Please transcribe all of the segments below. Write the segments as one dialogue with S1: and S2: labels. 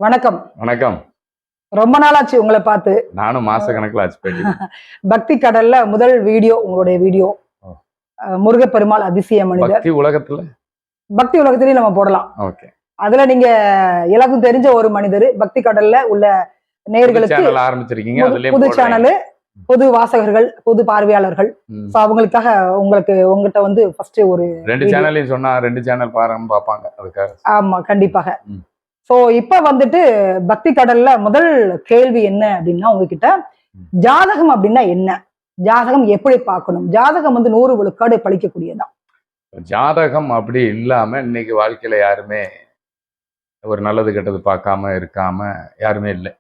S1: வணக்கம்.
S2: வணக்கம்.
S1: ரொம்ப நாளாச்சு உங்கள பார்த்து.
S2: நானும் மாச கணக்குல ஆச்சு பேட்டி.
S1: பக்தி கடல்ல முதல் வீடியோ உங்களுடைய வீடியோ.
S2: ஓ.
S1: முருகப்பெருமாள் அதிசய மனிதர்.
S2: பக்தி உலகத்துல?
S1: பக்தி உலகத்திலேயும் நம்ம போடலாம்.
S2: ஓகே.
S1: அதுல நீங்க எல்லாருக்கும் தெரிஞ்ச ஒரு மனிதர். பக்தி கடல்ல உள்ள நேயர்களுக்கு
S2: சேனல் ஆரம்பிச்சிருக்கீங்க. அதுலயே
S1: புது சேனல், புது வாசகர்கள், புது பார்வையாளர்கள். அவங்களுக்காக உங்ககிட்ட வந்து ஃபர்ஸ்ட் ஒரு
S2: 2 சேனலையும் சொன்னா 2 சேனல் பாப்பாங்க அதுக்காக.
S1: ஆமா, கண்டிப்பாக. சோ இப்ப வந்துட்டு பக்தி கடல்ல முதல் கேள்வி என்ன அப்படின்னா உங்ககிட்ட, ஜாதகம் அப்படின்னா என்ன? ஜாதகம் எப்படி பார்க்கணும்? ஜாதகம் வந்து 100 விழுக்காடு பழிக்கக்கூடியதான்.
S2: ஜாதகம் அப்படி இல்லாம இன்னைக்கு வாழ்க்கையில யாருமே ஒரு நல்லது கெட்டது பார்க்காம இருக்காம யாருமே இல்லை.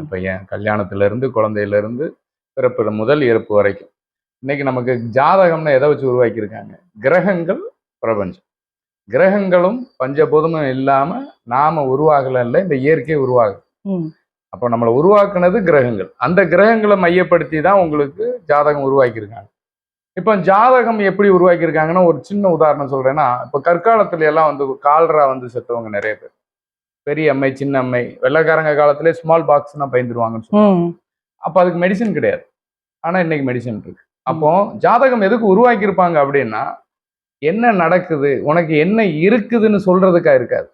S2: இப்ப என் கல்யாணத்துல இருந்து குழந்தையில இருந்து பிறப்பு முதல் இறப்பு வரைக்கும் இன்னைக்கு நமக்கு ஜாதகம்னு எதை வச்சு உருவாக்கியிருக்காங்க? கிரகங்கள், பிரபஞ்சம். கிரகங்களும் பஞ்சபூதமும் இல்லாம நாம உருவாகல, இல்லை இந்த இயற்கை உருவாகுது. அப்போ நம்மளை உருவாக்குனது கிரகங்கள். அந்த கிரகங்களை மையப்படுத்தி தான் உங்களுக்கு ஜாதகம் உருவாக்கியிருக்காங்க. இப்போ ஜாதகம் எப்படி உருவாக்கியிருக்காங்கன்னா ஒரு சின்ன உதாரணம் சொல்றேன்னா, இப்போ கற்காலத்துல எல்லாம் வந்து கால்ரா வந்து செத்தவங்க நிறைய பேர். பெரிய அம்மை, சின்ன அம்மை, வெள்ளைக்காரங்க காலத்திலே ஸ்மால் பாக்ஸ்னா பயந்துருவாங்கன்னு சொல்லுவாங்க. அப்போ அதுக்கு மெடிசன் கிடையாது. ஆனா இன்னைக்கு மெடிசன் இருக்கு. அப்போ ஜாதகம் எதுக்கு உருவாக்கியிருப்பாங்க அப்படின்னா, என்ன நடக்குது, உனக்கு என்ன இருக்குதுன்னு சொல்றதுக்கா இருக்காது.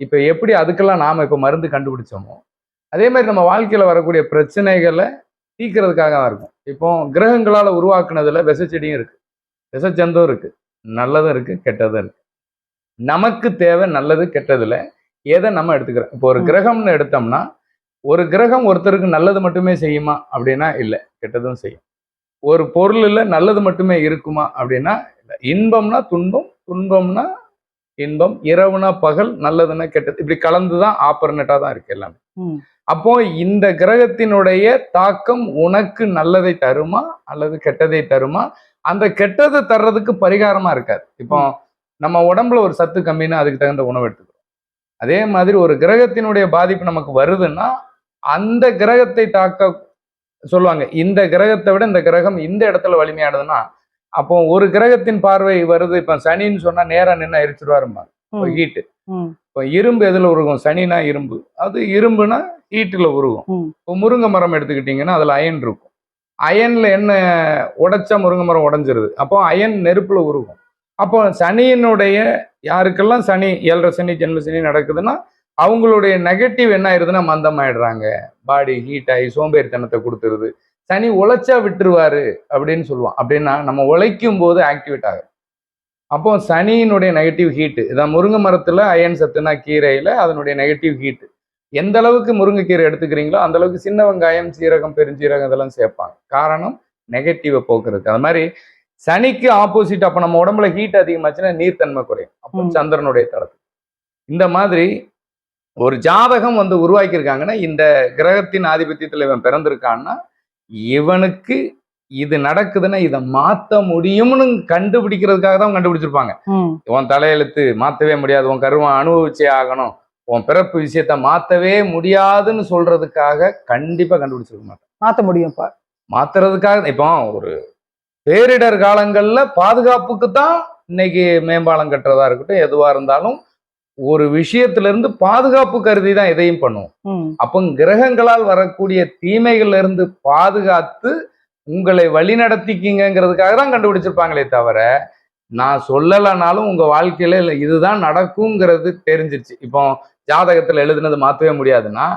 S2: இப்ப எப்படி அதுக்கெல்லாம் நாம இப்ப மருந்து கண்டுபிடிச்சோமோ அதே மாதிரி நம்ம வாழ்க்கையில வரக்கூடிய பிரச்சனைகளை தீர்க்கறதுக்காக தான் இருக்கும். இப்போ கிரகங்களால உருவாக்குனதுல விஷச்செடியும் இருக்கு, விஷச்சந்தும் இருக்கு, நல்லதும் இருக்கு, கெட்டதும் இருக்கு. நமக்கு தேவை நல்லது கெட்டதுல எதை நம்ம எடுத்துக்கிறோம். இப்போ ஒரு கிரகம்னு எடுத்தோம்னா, ஒரு கிரகம் ஒருத்தருக்கு நல்லது மட்டுமே செய்யுமா அப்படின்னா இல்லை, கெட்டதும் செய்யும். ஒரு பொருள்ல நல்லது மட்டுமே இருக்குமா அப்படின்னா இல்லை. இன்பம்னா துன்பம், துன்பம்னா இன்பம், இரவுனா பகல், நல்லதுன்னா கெட்டது, இப்படி கலந்துதான் ஆப்பர்னேட்டா தான் இருக்கு எல்லாமே. அப்போ இந்த கிரகத்தினுடைய தாக்கம் உனக்கு நல்லதை தருமா அல்லது கெட்டதை தருமா? அந்த கெட்டதை தர்றதுக்கு பரிகாரமா இருக்காது. இப்போ நம்ம உடம்புல ஒரு சத்து கம்மின்னா அதுக்கு தகுந்த உணவு எடுத்துக்கிறோம். அதே மாதிரி ஒரு கிரகத்தினுடைய பாதிப்பு நமக்கு வருதுன்னா அந்த கிரகத்தை தாக்க சொல்லுவாங்க. இந்த கிரகத்தை விட இந்த கிரகம் இந்த இடத்துல வலிமையானதுன்னா, அப்போ ஒரு கிரகத்தின் பார்வை வருது. இப்ப சனின்னு சொன்னா நேரா நின்று எரிச்சிருவாரும்பாங்க. ஹீட்டு. இப்போ இரும்பு எதுல உருகும்? சனினா இரும்பு, அது இரும்புனா ஹீட்டுல உருகும். இப்போ முருங்கை மரம் எடுத்துக்கிட்டீங்கன்னா அதுல அயன் இருக்கும். அயன்ல என்ன உடைச்சா முருங்கை மரம் உடைஞ்சிருது. அப்போ அயன் நெருப்புல உருகும். அப்போ சனியினுடைய யாருக்கெல்லாம் சனி 7.5 சனி, ஜென்ம சனி நடக்குதுன்னா அவங்களுடைய நெகட்டிவ் என்ன ஆயிடுதுன்னா மந்தமாயிடுறாங்க, பாடி ஹீட் ஆகி சோம்பேறித்தனத்தை கொடுத்துருது. சனி உழைச்சா விட்டுருவாரு அப்படின்னு சொல்லுவான். அப்படின்னா நம்ம உழைக்கும் போது ஆக்டிவேட் ஆகும். அப்போ சனியினுடைய நெகட்டிவ் ஹீட்டு இதான். முருங்கை மரத்துல அயன் சத்துனா கீரையில அதனுடைய நெகட்டிவ் ஹீட்டு. எந்த அளவுக்கு முருங்கைக்கீரை எடுத்துக்கிறீங்களோ அந்த அளவுக்கு சின்ன வெங்காயம், சீரகம், பெருஞ்சீரகம் இதெல்லாம் சேர்ப்பாங்க. காரணம் நெகட்டிவை போக்குறதுக்கு. அது மாதிரி சனிக்கு ஆப்போசிட். அப்போ நம்ம உடம்புல ஹீட் அதிகமாச்சுன்னா நீர்த்தன்மை குறையும். அப்போ சந்திரனுடைய தளத்து. இந்த மாதிரி ஒரு ஜாதகம் வந்து உருவாக்கியிருக்காங்கன்னா, இந்த கிரகத்தின் ஆதிபத்தியத்தில் இவன் பிறந்திருக்கான்னா இவனுக்கு இது நடக்குதுன்னா இதை மாத்த முடியும்னு கண்டுபிடிக்கிறதுக்காக தான் கண்டுபிடிச்சிருப்பாங்க. உன் தலையெழுத்து மாத்தவே முடியாது, உன் கருவம் அனுபவிச்சே ஆகணும், உன் பிறப்பு விஷயத்த மாத்தவே முடியாதுன்னு சொல்றதுக்காக கண்டிப்பா கண்டுபிடிச்சிருக்க மாட்டேன்.
S1: மாத்த முடியும்.
S2: மாத்துறதுக்காக இப்போ ஒரு பேரிடர் காலங்கள்ல பாதுகாப்புக்கு தான் இன்னைக்கு மேம்பாலம் கட்டுறதா இருக்கட்டும், எதுவா இருந்தாலும் ஒரு விஷயத்துல இருந்து பாதுகாப்பு கருதி தான் எதையும் பண்ணுவோம். அப்போ கிரகங்களால் வரக்கூடிய தீமைகள்ல இருந்து பாதுகாத்து உங்களை வழி நடத்திக்கிங்கிறதுக்காக தான் கண்டுபிடிச்சிருப்பாங்களே தவிர, நான் சொல்லலைனாலும் உங்க வாழ்க்கையில இல்லை இதுதான் நடக்குங்கிறது தெரிஞ்சிருச்சு. இப்போ ஜாதகத்துல எழுதுனது மாத்தவே முடியாதுன்னா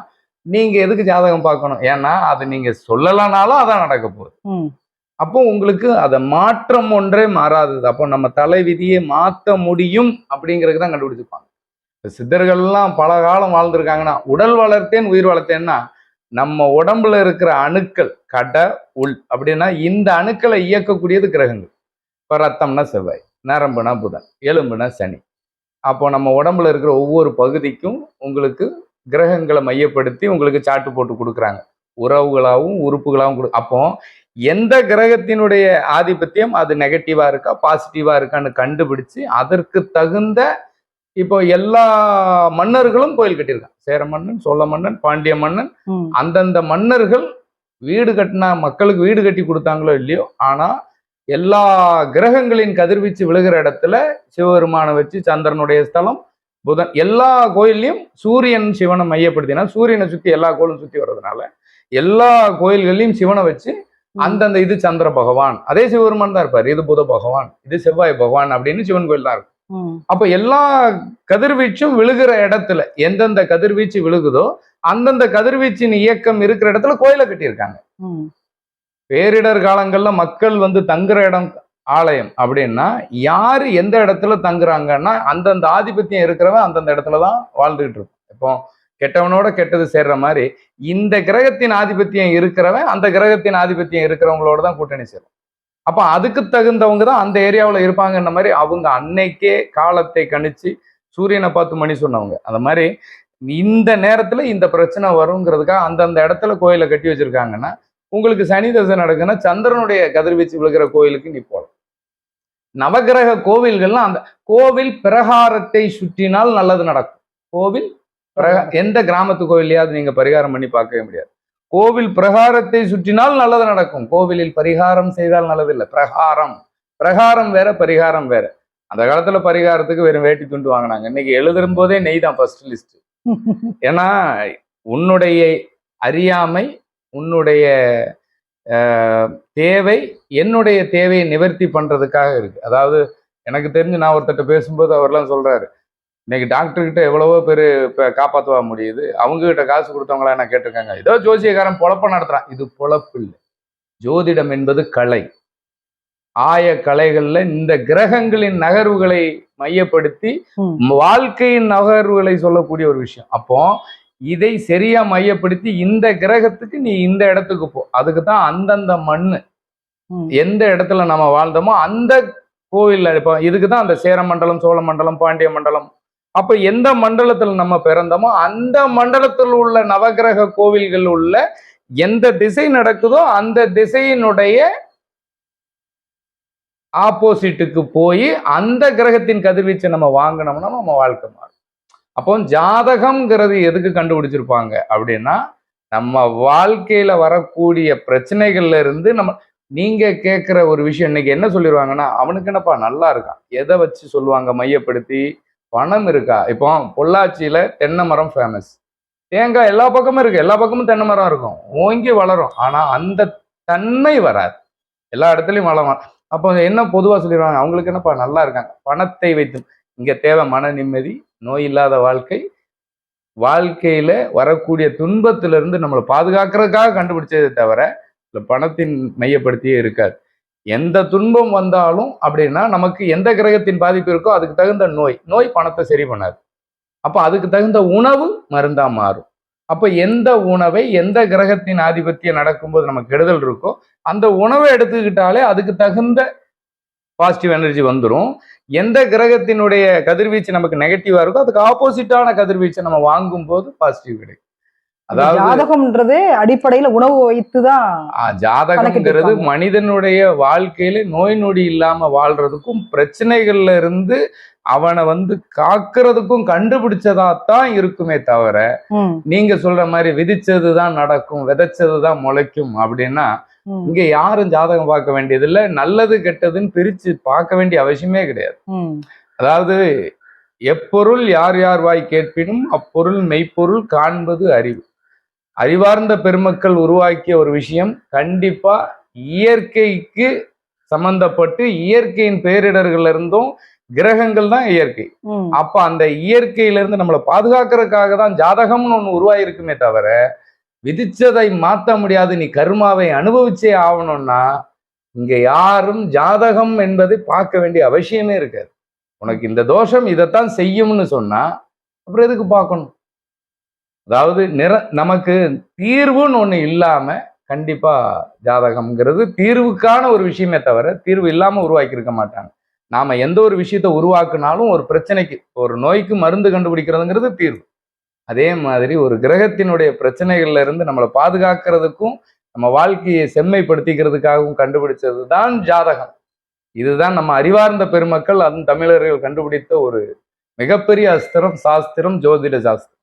S2: நீங்க எதுக்கு ஜாதகம் பார்க்கணும்? ஏன்னா அது நீங்க சொல்லலைனாலும் அதான் நடக்க போகுது. அப்போ உங்களுக்கு அதை மாற்றம் ஒன்றே மாறாதது. அப்போ நம்ம தலை விதியை மாற்ற முடியும் அப்படிங்கிறது தான் கண்டுபிடிச்சிருப்பாங்க. சித்தர்கள்லாம் பல காலம் வாழ்ந்திருக்காங்கன்னா, உடல் வளர்த்தேன் உயிர் வளர்த்தேன்னா நம்ம உடம்புல இருக்கிற அணுக்கள் கட உள் அப்படின்னா இந்த அணுக்களை இயக்கக்கூடியது கிரகங்கள். இப்போ ரத்தம்னா செவ்வாய், நரம்புனா புதன், எலும்புனா சனி. அப்போ நம்ம உடம்புல இருக்கிற ஒவ்வொரு பகுதிக்கும் உங்களுக்கு கிரகங்களை மையப்படுத்தி உங்களுக்கு சாட்டு போட்டு கொடுக்குறாங்க. உறவுகளாகவும் உறுப்புகளாகவும் அப்போ எந்த கிரகத்தினுடைய ஆதிபத்தியம் அது நெகட்டிவா இருக்கா பாசிட்டிவா இருக்கான்னு கண்டுபிடிச்சு அதற்கு தகுந்த இப்போ எல்லா மன்னர்களும் கோயில் கட்டியிருக்காங்க. சேர மன்னன், சோழ மன்னன், பாண்டிய மன்னன், அந்தந்த மன்னர்கள் வீடு கட்டினா மக்களுக்கு வீடு கட்டி கொடுத்தாங்களோ இல்லையோ, ஆனா எல்லா கிரகங்களின் கதிர்வீச்சு விழுகிற இடத்துல சிவபெருமானை வச்சு சந்திரனுடைய ஸ்தலம், புதன் எல்லா கோயில்லையும் சூரியன் சிவனை மையப்படுத்தினா சூரியனை சுத்தி எல்லா கோயிலும் சுத்தி வர்றதுனால எல்லா கோயில்கள்லயும் சிவனை வச்சு அந்தந்த இது சந்திர பகவான், அதே சிவபெருமான் தான் இருப்பாரு. இது புத பகவான், இது செவ்வாய் பகவான் அப்படின்னு சிவன் கோயில் தான் இருக்கும். அப்ப எல்லா கதிர்வீச்சும் விழுகிற இடத்துல எந்தெந்த கதிர்வீச்சு விழுகுதோ அந்தந்த கதிர்வீச்சின் இயக்கம் இருக்கிற இடத்துல கோயிலை கட்டியிருக்காங்க. பேரிடர் காலங்கள்ல மக்கள் வந்து தங்குற இடம் ஆலயம் அப்படின்னா யாரு எந்த இடத்துல தங்குறாங்கன்னா அந்தந்த ஆதிபத்தியம் இருக்கிறவன் அந்தந்த இடத்துலதான் வாழ்ந்துகிட்டு இருக்கும். இப்போ கெட்டவனோட கெட்டது சேர்ற மாதிரி இந்த கிரகத்தின் ஆதிபத்தியம் இருக்கிறவன் அந்த கிரகத்தின் ஆதிபத்தியம் இருக்கிறவங்களோட தான் கூட்டணி சேரும். அப்ப அதுக்கு தகுந்தவங்க தான் அந்த ஏரியாவில் இருப்பாங்கன்ற மாதிரி அவங்க அன்னைக்கே காலத்தை கணிச்சு சூரியனை பார்த்து மணி சொன்னவங்க. அந்த மாதிரி இந்த நேரத்துல இந்த பிரச்சனை வருங்கிறதுக்காக அந்தந்த இடத்துல கோயிலை கட்டி வச்சிருக்காங்கன்னா உங்களுக்கு சனி தசை நடக்குன்னா சந்திரனுடைய கதிர்வீச்சு விழுகிற கோயிலுக்கு நீ போகலாம். நவகிரக கோவில்கள்லாம் அந்த கோவில் பிரகாரத்தை சுற்றினால் நல்லது நடக்கும். கோவில் எந்த கிராமத்து கோவிலையாவது நீங்க பரிகாரம் பண்ணி பார்க்கவே முடியாது. கோவில் பிரகாரத்தை சுற்றினால் நல்லது நடக்கும். கோவிலில் பரிகாரம் செய்தால் நல்லது இல்லை. பிரகாரம் வேற, பரிகாரம் வேற. அந்த காலத்துல பரிகாரத்துக்கு வெறும் வேட்டி துண்டு வாங்கினாங்க. இன்னைக்கு எழுதும் போதே நெய் தான் ஃபர்ஸ்ட் லிஸ்ட். ஏன்னா உன்னுடைய அறியாமை, உன்னுடைய தேவை என்னுடைய தேவையை நிவர்த்தி பண்றதுக்காக இருக்கு. அதாவது எனக்கு தெரிஞ்சு நான் ஒருத்தட்ட பேசும்போது அவர்லாம் சொல்றாரு, இன்னைக்கு டாக்டர் கிட்ட எவ்வளவோ பேர் இப்ப காப்பாற்றுவா முடியுது, அவங்க கிட்ட காசு கொடுத்தவங்களா என்ன கேட்டிருக்காங்க. ஏதோ ஜோசியக்காரன் பொழப்ப நடத்துறான். இது பொழப்பு இல்லை. ஜோதிடம் என்பது கலை. ஆய கலைகள்ல இந்த கிரகங்களின் நகர்வுகளை மையப்படுத்தி வாழ்க்கையின் நகர்வுகளை சொல்லக்கூடிய ஒரு விஷயம். அப்போ இதை சரியா மையப்படுத்தி இந்த கிரகத்துக்கு நீ இந்த இடத்துக்கு போ. அதுக்கு தான் அந்தந்த மண்ணு எந்த இடத்துல நம்ம வாழ்ந்தோமோ அந்த கோவில்ல இப்போ இதுக்கு தான் அந்த சேர மண்டலம், சோழ மண்டலம், பாண்டிய மண்டலம். அப்ப எந்த மண்டலத்துல நம்ம பிறந்தோமோ அந்த மண்டலத்தில் உள்ள நவகிரக கோவில்கள் உள்ள எந்த திசை நடக்குதோ அந்த திசையினுடைய ஆப்போசிட்டுக்கு போய் அந்த கிரகத்தின் கதிர்வீச்சை நம்ம வாங்கினோம்னா நம்ம வாழ்க்கை மாறும். அப்போ ஜாதகம்ங்கிறது எதுக்கு கண்டுபிடிச்சிருப்பாங்க அப்படின்னா நம்ம வாழ்க்கையில வரக்கூடிய பிரச்சனைகள்ல இருந்து நம்ம நீங்க கேட்கிற ஒரு விஷயம் இன்னைக்கு என்ன சொல்லிடுவாங்கன்னா அவனுக்கு என்னப்பா நல்லா இருக்கான். எதை வச்சு சொல்லுவாங்க மையப்படுத்தி? பணம் இருக்கா? இப்போ பொள்ளாச்சியில தென்னை மரம் ஃபேமஸ். தேங்காய் எல்லா பக்கமும் இருக்கு, எல்லா பக்கமும் தென்னை மரம் இருக்கும், ஓங்கி வளரும். ஆனா அந்த தன்மை வராது. எல்லா இடத்துலயும் வளரும். அப்போ என்ன பொதுவா சொல்லிடுவாங்க, அவங்களுக்கு என்னப்பா நல்லா இருக்காங்க. பணத்தை வைத்து இங்க தேவை மன நிம்மதி, நோய் இல்லாத வாழ்க்கை, வாழ்க்கையில வரக்கூடிய துன்பத்திலிருந்து நம்மளை பாதுகாக்கிறதுக்காக கண்டுபிடிச்சதை தவிர இந்த பணத்தின் மையப்படுத்தியே இருக்காது. எந்த துன்பம் வந்தாலும் அப்படின்னா நமக்கு எந்த கிரகத்தின் பாதிப்பு இருக்கோ அதுக்கு தகுந்த நோய் பணத்தை சரி பண்ணாது. அப்ப அதுக்கு தகுந்த உணவு மருந்தா மாறும். அப்ப எந்த உணவை எந்த கிரகத்தின் ஆதிபத்தியம் நடக்கும்போது நமக்கு கெடுதல் இருக்கோ அந்த உணவை எடுத்துக்கிட்டாலே அதுக்கு தகுந்த பாசிட்டிவ் எனர்ஜி வந்துடும். எந்த கிரகத்தினுடைய கதிர்வீச்சு நமக்கு நெகட்டிவா இருக்கோ அதுக்கு ஆப்போசிட்டான கதிர்வீச்சை நம்ம வாங்கும் போது பாசிட்டிவ் கிடைக்கும்.
S1: அதாவது ஜாதகம்ன்றது அடிப்படையில உணவு வைத்துதான்.
S2: ஜாதகம்ங்கிறது மனிதனுடைய வாழ்க்கையில நோய் நொடி இல்லாம வாழ்றதுக்கும் பிரச்சனைகள்ல இருந்து அவனை வந்து காக்குறதுக்கும் கண்டுபிடிச்சதாத்தான் இருக்குமே தவிர நீங்க சொல்ற மாதிரி விதிச்சதுதான் நடக்கும், விதைச்சதுதான் முளைக்கும் அப்படின்னா இங்க யாரும் ஜாதகம் பார்க்க வேண்டியது இல்லை. நல்லது கெட்டதுன்னு பிரிச்சு பார்க்க வேண்டிய அவசியமே கிடையாது. அதாவது எப்பொருள் யார் யார் வாய் கேட்பினும் அப்பொருள் மெய்ப்பொருள் காண்பது அறிவு. அறிவார்ந்த பெருமக்கள் உருவாக்கிய ஒரு விஷயம் கண்டிப்பா இயற்கைக்கு சம்பந்தப்பட்டு இயற்கையின் பேரிடர்கள் இருந்தும் கிரகங்கள் தான் இயற்கை. அப்ப அந்த இயற்கையில இருந்து நம்மளை பாதுகாக்கிறதுக்காக தான் ஜாதகம்னு ஒண்ணு உருவாயிருக்குமே தவிர விதிச்சதை மாற்ற முடியாது. நீ கர்மாவை அனுபவிச்சே ஆகணும்னா இங்க யாரும் ஜாதகம் என்பதை பார்க்க வேண்டிய அவசியமே இருக்காது. உனக்கு இந்த தோஷம் இதைத்தான் செய்யும்னு சொன்னா அப்புறம் எதுக்கு பார்க்கணும்? அதாவது நமக்கு தீர்வுன்னு ஒண்ணு இல்லாம கண்டிப்பா ஜாதகம்ங்கிறது தீர்வுக்கான ஒரு விஷயமே தவிர தீர்வு இல்லாம உருவாக்கி இருக்க மாட்டாங்க. நாம எந்த ஒரு விஷயத்த உருவாக்குனாலும் ஒரு பிரச்சனைக்கு ஒரு நோய்க்கு மருந்து கண்டுபிடிக்கிறதுங்கிறது தீர்வு. அதே மாதிரி ஒரு கிரகத்தினுடைய பிரச்சனைகள்ல இருந்து நம்மளை பாதுகாக்கிறதுக்கும் நம்ம வாழ்க்கையை செம்மைப்படுத்திக்கிறதுக்காகவும் கண்டுபிடிச்சது தான் ஜாதகம். இதுதான் நம்ம அறிவார்ந்த பெருமக்கள் தமிழர்கள் கண்டுபிடித்த ஒரு மிகப்பெரிய அஸ்திரம், சாஸ்திரம், ஜோதிட சாஸ்திரம்.